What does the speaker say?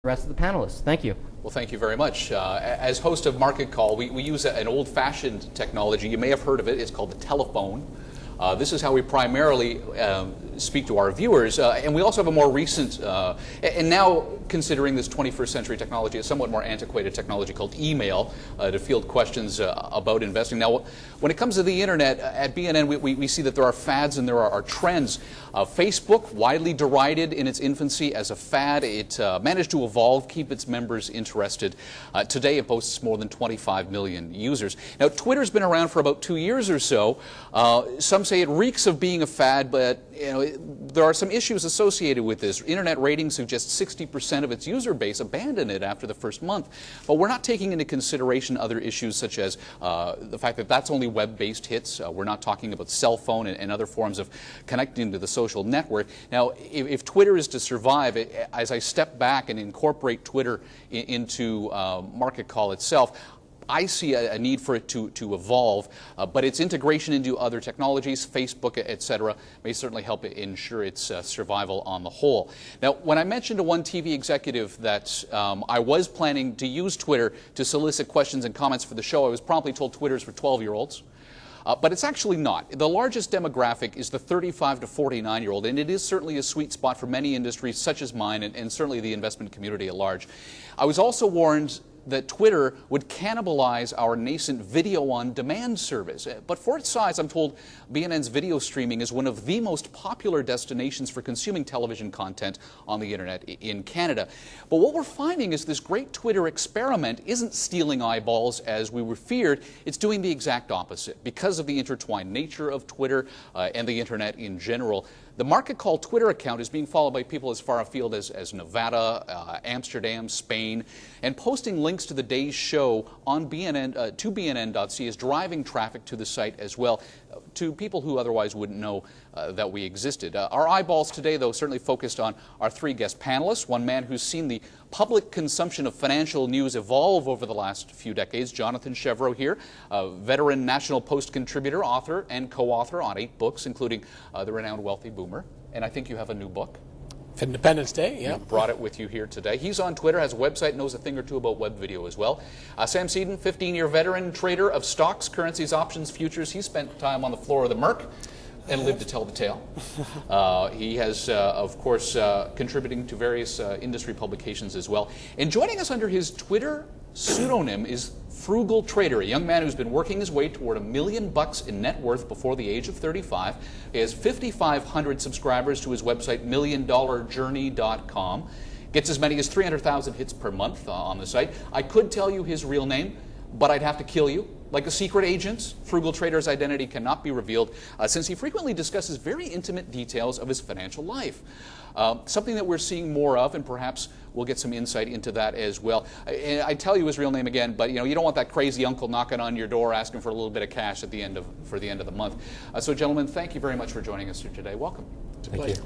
the rest of the panelists. Thank you. Well, thank you very much. As host of Market Call, we use an old-fashioned technology. You may have heard of it. It's called the telephone. This is how we primarily speak to our viewers, and we also have a more recent, and now considering this 21st century technology, a somewhat more antiquated technology called email to field questions about investing. Now, when it comes to the internet, at BNN, we see that there are fads and there are trends. Facebook, widely derided in its infancy as a fad, it managed to evolve, keep its members interested. Today, it boasts more than 25 million users. Now, Twitter's been around for about 2 years or so. Some say it reeks of being a fad, but there are some issues associated with this. Internet ratings suggest 60% of its user base abandoned it after the first month. But we're not taking into consideration other issues such as the fact that that's only web-based hits. We're not talking about cell phone and other forms of connecting to the social network. Now, if Twitter is to survive, as I step back and incorporate Twitter into Market Call itself, I see a need for it to evolve, but its integration into other technologies, Facebook, etc., may certainly help ensure its survival on the whole. Now, when I mentioned to one TV executive that I was planning to use Twitter to solicit questions and comments for the show, I was promptly told Twitter's for 12-year-olds. But it's actually not. The largest demographic is the 35 to 49-year-old, and it is certainly a sweet spot for many industries such as mine and certainly the investment community at large. I was also warned that Twitter would cannibalize our nascent video-on-demand service. But for its size, I'm told BNN's video streaming is one of the most popular destinations for consuming television content on the internet in Canada. But what we're finding is this great Twitter experiment isn't stealing eyeballs as we were feared. It's doing the exact opposite. Because of the intertwined nature of Twitter and the internet in general, the Market Call Twitter account is being followed by people as far afield as Nevada, Amsterdam, Spain, and posting links to the day's show on BNN, to BNN.ca is driving traffic to the site as well, to people who otherwise wouldn't know that we existed. Our eyeballs today, though, certainly focused on our three guest panelists. One man who's seen the public consumption of financial news evolve over the last few decades, Jonathan Chevreau here, a veteran National Post contributor, author, and co-author on 8 books, including The Renowned Wealthy Boomer. And I think you have a new book. Independence Day, yeah. You brought it with you here today. He's on Twitter, has a website, knows a thing or two about web video as well. Sam Seedon, 15-year veteran trader of stocks, currencies, options, futures. He spent time on the floor of the Merc and lived to tell the tale. He has, of course, contributing to various industry publications as well. And joining us under his Twitter pseudonym is Frugal Trader, a young man who's been working his way toward $1 million in net worth before the age of 35. He has 5,500 subscribers to his website, milliondollarjourney.com. Gets as many as 300,000 hits per month on the site. I could tell you his real name, but I'd have to kill you. Like a secret agent, Frugal Trader's identity cannot be revealed since he frequently discusses very intimate details of his financial life. Something that we're seeing more of, and perhaps we'll get some insight into that as well. I tell you his real name again, but you don't want that crazy uncle knocking on your door asking for a little bit of cash at the end of the month. So, gentlemen, thank you very much for joining us here today. Welcome. Thank you.